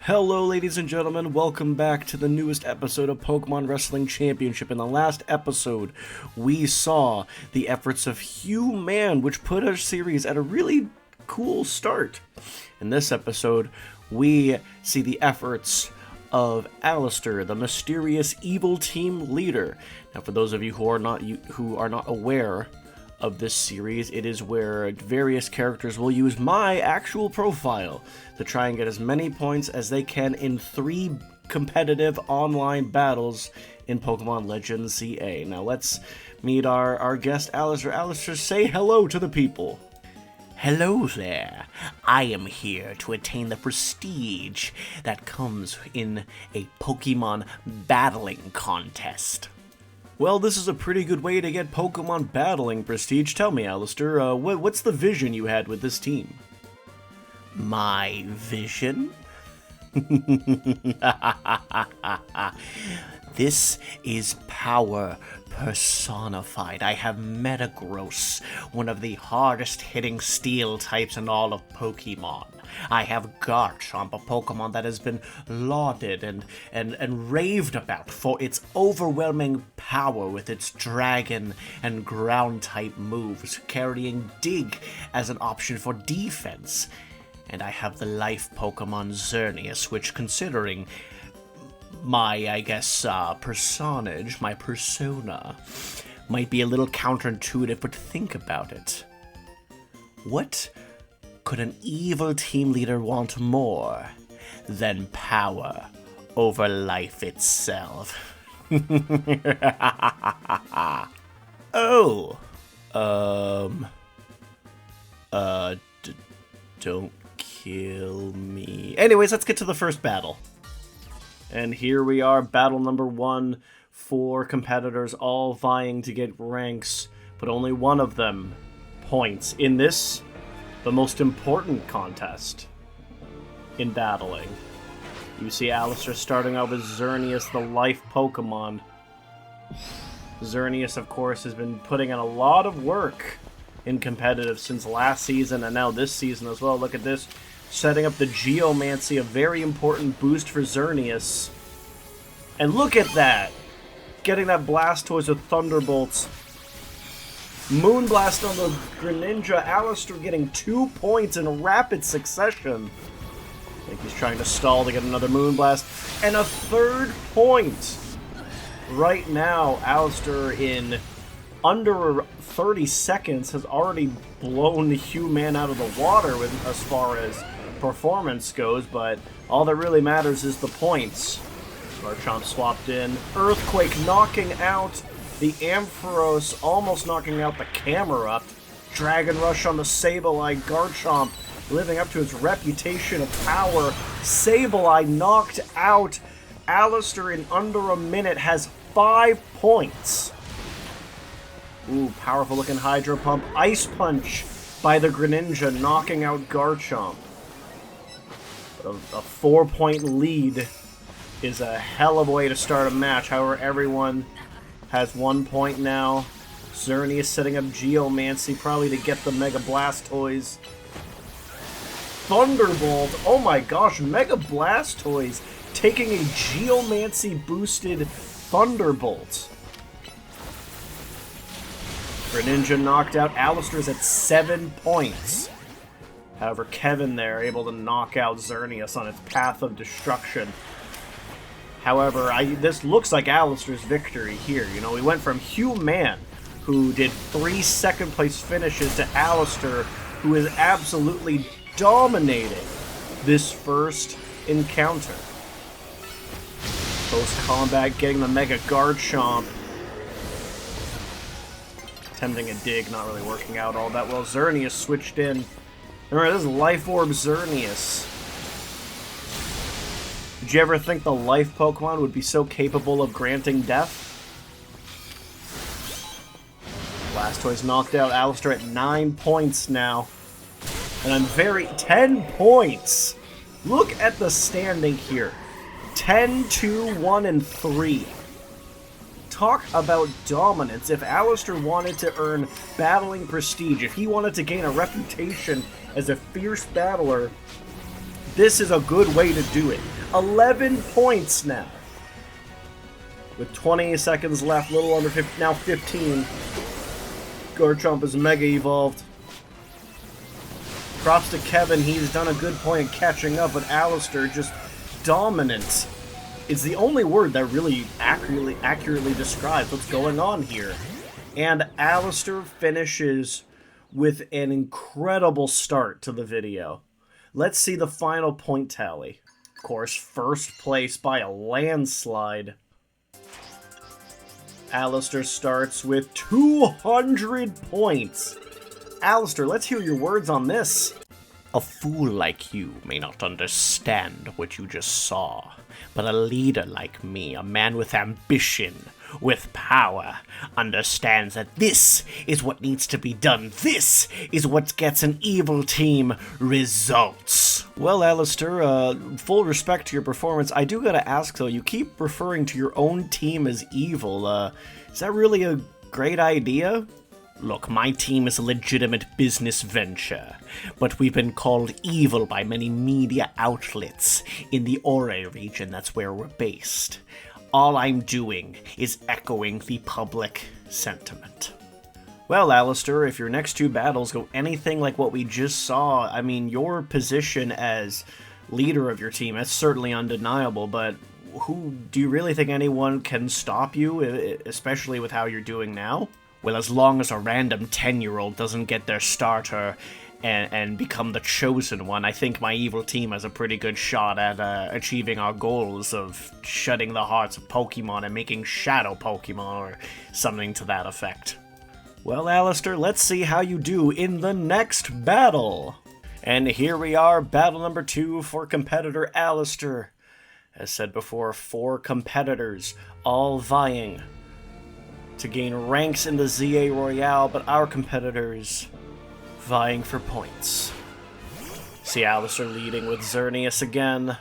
Hello ladies and gentlemen, welcome back to the newest episode of Pokémon Wrestling Championship. In the last episode, we saw the efforts of Hugh Man, which put our series at a really cool start. In this episode, we see the efforts of Alaster, the mysterious evil team leader. Now for those of you who are not aware of this series, it is where various characters will use my actual profile to try and get as many points as they can in 3 competitive online battles in Pokemon Legends CA. Now let's meet our guest, Alaster. Alaster, say hello to the people. Hello there. I am here to attain the prestige that comes in a Pokemon battling contest. Well, this is a pretty good way to get Pokemon battling prestige. Tell me, Alaster, what's the vision you had with this team? My vision? This is power personified. I have Metagross, one of the hardest hitting steel types in all of Pokemon. I have Garchomp, a Pokemon that has been lauded and raved about for its overwhelming power with its dragon and ground type moves, carrying Dig as an option for defense. And I have the life Pokemon Xerneas, which, considering my, personage, my persona, might be a little counterintuitive, but think about it. What could an evil team leader want more than power over life itself? Don't kill me. Anyways, let's get to the first battle. And here we are, battle number 1. 4 competitors all vying to get ranks, but only one of them points in this, the most important contest in battling. You see Alaster starting out with Xerneas, the life Pokemon. Xerneas, of course, has been putting in a lot of work in competitive since last season and now this season as well. Look at this. Setting up the Geomancy, a very important boost for Xerneas. And look at that! Getting that Blastoise with Thunderbolts. Moonblast on the Greninja. Alaster getting 2 points in rapid succession. I think he's trying to stall to get another Moonblast. And a 3rd point! Right now, Alaster in under 30 seconds has already blown the Hugh Man out of the water as far as performance goes, but all that really matters is the points. Garchomp swapped in. Earthquake knocking out the Ampharos, almost knocking out the Camerupt. Dragon Rush on the Sableye. Garchomp living up to its reputation of power. Sableye knocked out. Alaster in under a minute has 5 points. Ooh, powerful looking Hydro Pump. Ice Punch by the Greninja, knocking out Garchomp. But a 4-point lead is a hell of a way to start a match. However, everyone has 1 point now. Xerneas setting up Geomancy, probably to get the Mega Blastoise. Thunderbolt! Oh my gosh, Mega Blastoise taking a Geomancy boosted Thunderbolt. Greninja knocked out. Alaster's at 7 points. However, Kevin there able to knock out Xerneas on its path of destruction. However, this looks like Alaster's victory here. You know, we went from Hugh Man, who did 3 second-place finishes, to Alaster, who is absolutely dominating this first encounter. Post-combat, getting the Mega Garchomp. Attempting a dig, not really working out all that well. Xerneas switched in. Remember, this is Life Orb Xerneas. Did you ever think the life Pokemon would be so capable of granting death? Blastoise knocked out. Alaster at 9 points now. And I'm 10 points! Look at the standing here. 10, 2, 1, and 3. Talk about dominance. If Alaster wanted to earn battling prestige, if he wanted to gain a reputation as a fierce battler, this is a good way to do it. 11 points now. With 20 seconds left, little under 50, now 15. Garchomp is Mega Evolved. Props to Kevin, he's done a good point in catching up, but Alaster just dominant. It's the only word that really accurately describes what's going on here. And Alaster finishes with an incredible start to the video. Let's see the final point tally. Of course, first place by a landslide. Alaster starts with 200 points. Alaster, let's hear your words on this. A fool like you may not understand what you just saw, but a leader like me, a man with ambition, with power, understands that this is what needs to be done. This is what gets an evil team results. Well, Alaster, full respect to your performance. I do gotta ask, though, you keep referring to your own team as evil. Is that really a great idea? Look, my team is a legitimate business venture, but we've been called evil by many media outlets in the Ore region. That's where we're based. All I'm doing is echoing the public sentiment. Well, Alaster, if your next two battles go anything like what we just saw, I mean, your position as leader of your team, that's certainly undeniable, but do you really think anyone can stop you, especially with how you're doing now? Well, as long as a random 10-year-old doesn't get their starter and become the chosen one, I think my evil team has a pretty good shot at achieving our goals of shutting the hearts of Pokemon and making Shadow Pokemon or something to that effect. Well, Alaster, let's see how you do in the next battle. And here we are, battle number 2 for competitor Alaster. As said before, 4 competitors, all vying to gain ranks in the ZA Royale, but our competitors vying for points. See Alaster leading with Xerneas again.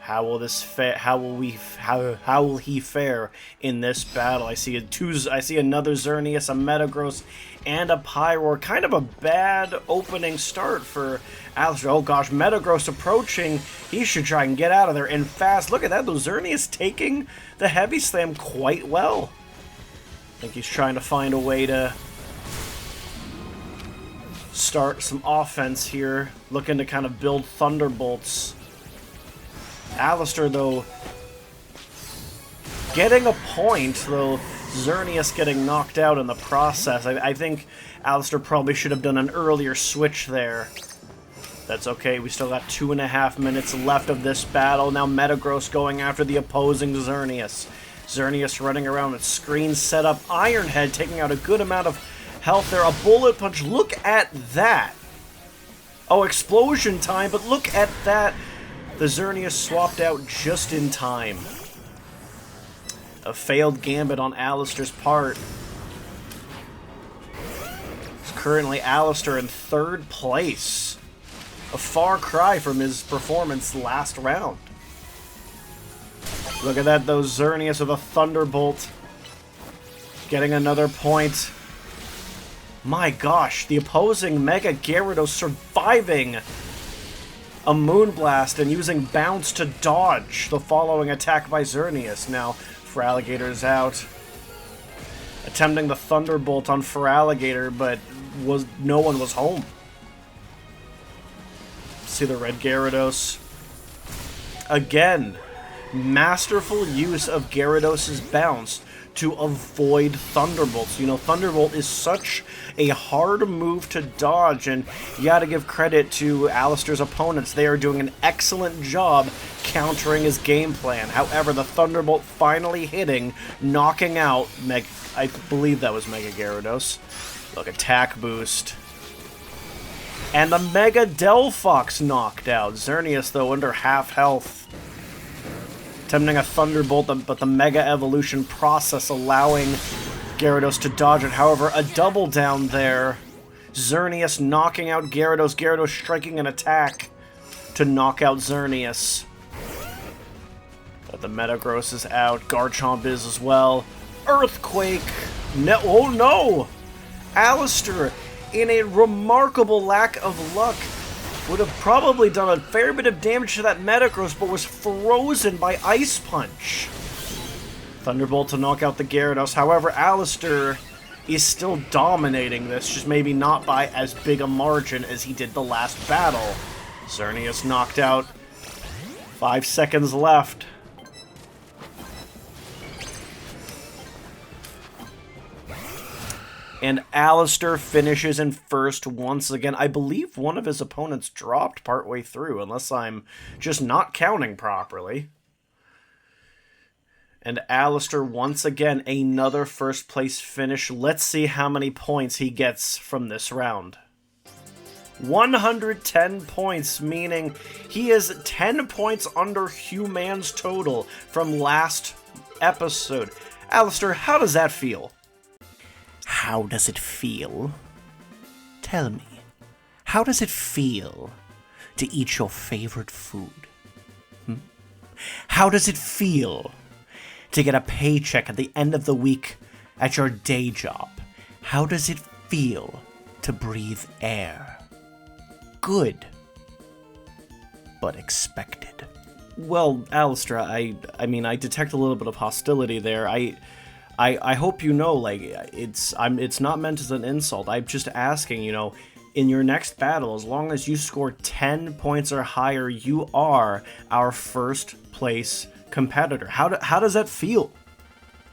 How will this how will he fare in this battle? I see another Xerneas, a Metagross, and a Pyroar. Kind of a bad opening start for Alaster. Oh gosh, Metagross approaching. He should try and get out of there and fast. Look at that, though. Xerneas taking the Heavy Slam quite well. I think he's trying to find a way to start some offense here. Looking to kind of build Thunderbolts. Alaster, though, getting a point, though Xerneas getting knocked out in the process. I think Alaster probably should have done an earlier switch there. That's okay, we still got 2.5 minutes left of this battle. Now Metagross going after the opposing Xerneas. Xerneas running around with screen set up. Ironhead taking out a good amount of health there. A Bullet Punch, look at that! Oh, explosion time, but look at that! The Xerneas swapped out just in time. A failed gambit on Alaster's part. It's currently Alaster in 3rd place. A far cry from his performance last round. Look at that, though. Xerneas with a Thunderbolt. Getting another point. My gosh, the opposing Mega Gyarados surviving a Moonblast and using Bounce to dodge the following attack by Xerneas. Now, Feraligator's out. Attempting the Thunderbolt on Feraligator, but no one was home. See the red Gyarados. Again, masterful use of Gyarados' Bounce to avoid Thunderbolts. You know, Thunderbolt is such a hard move to dodge, and you gotta give credit to Alaster's opponents. They are doing an excellent job countering his game plan. However, the Thunderbolt finally hitting, knocking out I believe that was Mega Gyarados. Look, attack boost. And the Mega Delphox knocked out. Xerneas, though, under half health. Attempting a Thunderbolt, but the Mega Evolution process allowing Gyarados to dodge it. However, a double down there. Xerneas knocking out Gyarados. Gyarados striking an attack to knock out Xerneas. But the Metagross is out. Garchomp is as well. Earthquake! No, oh no! Alaster, in a remarkable lack of luck, would have probably done a fair bit of damage to that Metagross, but was frozen by Ice Punch. Thunderbolt to knock out the Gyarados. However, Alaster is still dominating this, just maybe not by as big a margin as he did the last battle. Xerneas knocked out. 5 seconds left. And Alaster finishes in first once again. I believe one of his opponents dropped partway through, unless I'm just not counting properly. And Alaster, once again, another first place finish. Let's see how many points he gets from this round. 110 points, meaning he is 10 points under Hugh Man's total from last episode. Alaster, how does that feel? How does it feel? Tell me, how does it feel to eat your favorite food? How does it feel to get a paycheck at the end of the week at your day job? How does it feel to breathe air? Good, but expected. Well, Alaster, I mean, I detect a little bit of hostility there. I hope you know, like, it's not meant as an insult. I'm just asking, you know, in your next battle, as long as you score 10 points or higher, you are our first place competitor. How does that feel?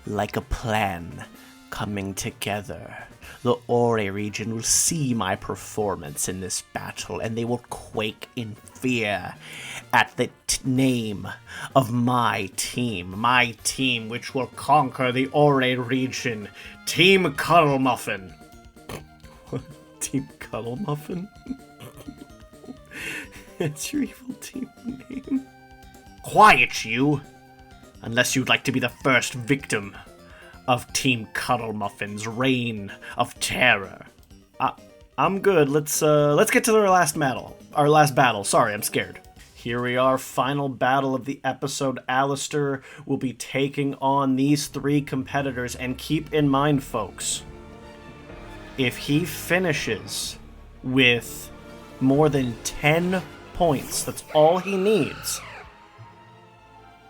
Like a plan coming together. The Ore region will see my performance in this battle, and they will quake in fear at the name of my team which will conquer the Ore region, Team Cuddle Muffin. Team Cuddle Muffin? That's your evil team name? Quiet, you! Unless you'd like to be the first victim of Team Cuddle Muffin's reign of terror. I'm good. Let's get to our last battle. Sorry, I'm scared. Here we are, final battle of the episode. Alaster will be taking on these 3 competitors, and keep in mind, folks, if he finishes with more than 10 points, that's all he needs,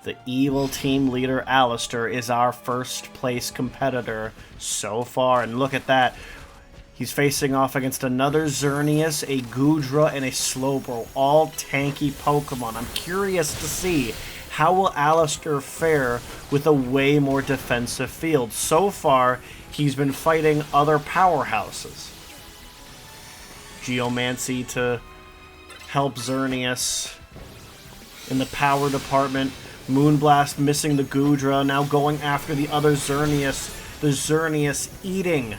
the evil team leader, Alaster, is our first place competitor so far. And look at that. He's facing off against another Xerneas, a Goodra, and a Slowbro, all tanky Pokemon. I'm curious to see how will Alaster fare with a way more defensive field. So far, he's been fighting other powerhouses. Geomancy to help Xerneas in the power department. Moonblast missing the Goodra, now going after the other Xerneas. The Xerneas eating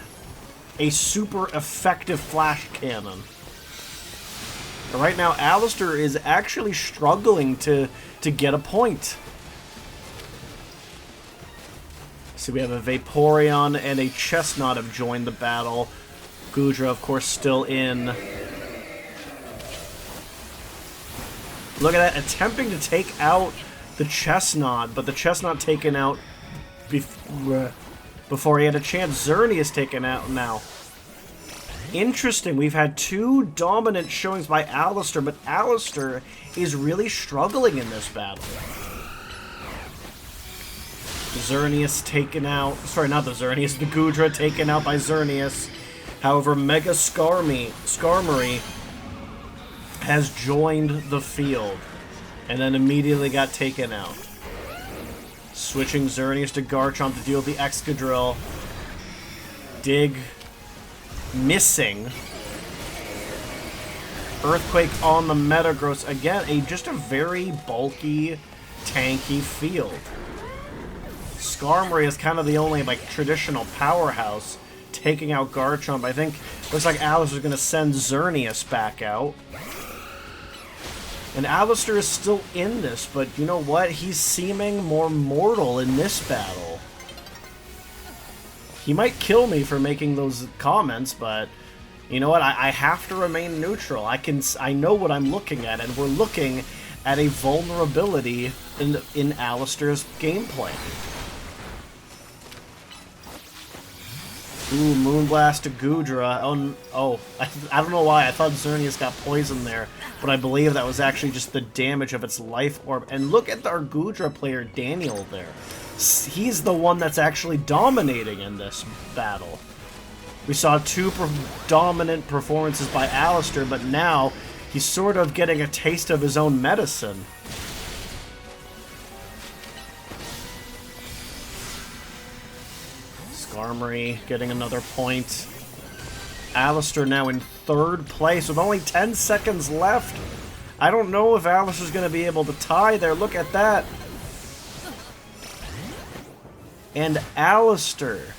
a super effective flash cannon. But right now, Alaster is actually struggling to get a point. So we have a Vaporeon and a Chestnut have joined the battle. Goodra, of course, still in. Look at that, attempting to take out the Chestnut, but the Chestnut taken out before he had a chance. Xerneas taken out now. Interesting, we've had 2 dominant showings by Alaster, but Alaster is really struggling in this battle. Xerneas taken out, sorry, not the Xerneas, the Goodra taken out by Xerneas. However, Mega Skarmory has joined the field, and then immediately got taken out. Switching Xerneas to Garchomp to deal with the Excadrill. Dig. Missing. Earthquake on the Metagross. Again, just a very bulky, tanky field. Skarmory is kind of the only, like, traditional powerhouse taking out Garchomp. I think, looks like Alaster's going to send Xerneas back out. And Alaster is still in this, but you know what? He's seeming more mortal in this battle. He might kill me for making those comments, but you know what? I have to remain neutral. I know what I'm looking at, and we're looking at a vulnerability in Alaster's gameplay. Ooh, Moonblast to Goodra. I don't know why. I thought Xerneas got poisoned there, but I believe that was actually just the damage of its life orb. And look at our Goodra player, Daniel, there. He's the one that's actually dominating in this battle. We saw two dominant performances by Alaster, but now he's sort of getting a taste of his own medicine. Skarmory getting another point. Alaster now in third place with only 10 seconds left. I don't know if Alaster's going to be able to tie there. Look at that. And Alaster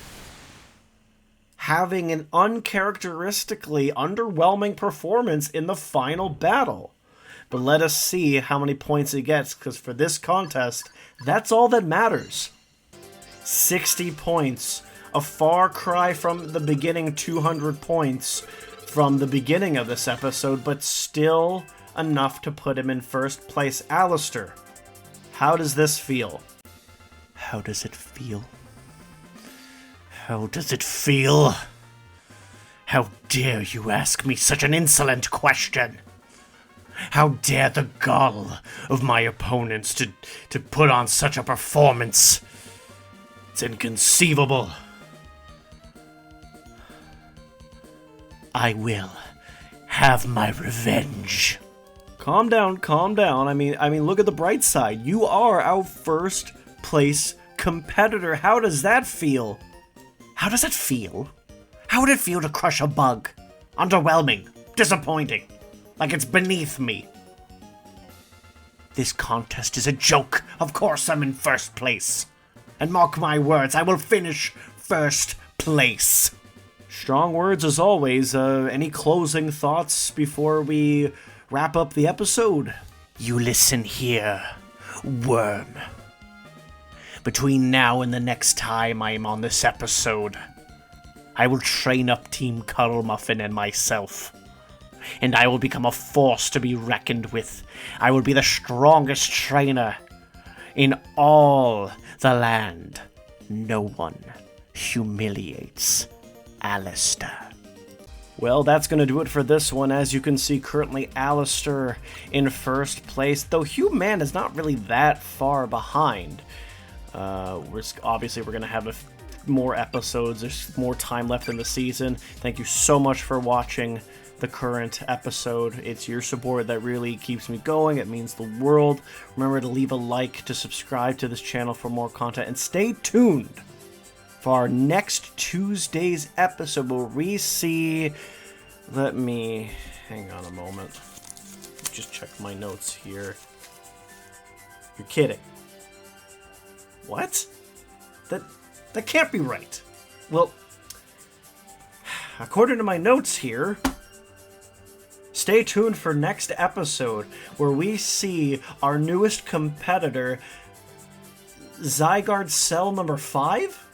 having an uncharacteristically underwhelming performance in the final battle. But let us see how many points he gets, because for this contest, that's all that matters. 60 points. A far cry from the beginning 200 points from the beginning of this episode, but still enough to put him in first place. Alaster, how does this feel? How does it feel? How does it feel? How dare you ask me such an insolent question? How dare the gall of my opponents to put on such a performance? It's inconceivable. I will have my revenge. Calm down, calm down. I mean, look at the bright side. You are our first place competitor. How does that feel? How does it feel? How would it feel to crush a bug? Underwhelming. Disappointing. Like it's beneath me. This contest is a joke. Of course I'm in first place. And mark my words, I will finish first place. Strong words as always. Any closing thoughts before we wrap up the episode? You listen here, worm. Between now and the next time I am on this episode, I will train up Team Cuddle Muffin and myself. And I will become a force to be reckoned with. I will be the strongest trainer in all the land. No one humiliates Alaster. Well, that's going to do it for this one. As you can see, currently Alaster in first place, though Hugh Man is not really that far behind. Obviously, we're going to have more episodes. There's more time left in the season. Thank you so much for watching the current episode. It's your support that really keeps me going. It means the world. Remember to leave a like, to subscribe to this channel for more content, and stay tuned for our next Tuesday's episode where we see... Let me... hang on a moment. Just check my notes here. You're kidding. What? That can't be right. Well, according to my notes here, stay tuned for next episode where we see our newest competitor, Zygarde Cell number 5?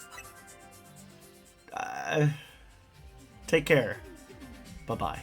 Take care. Bye-bye.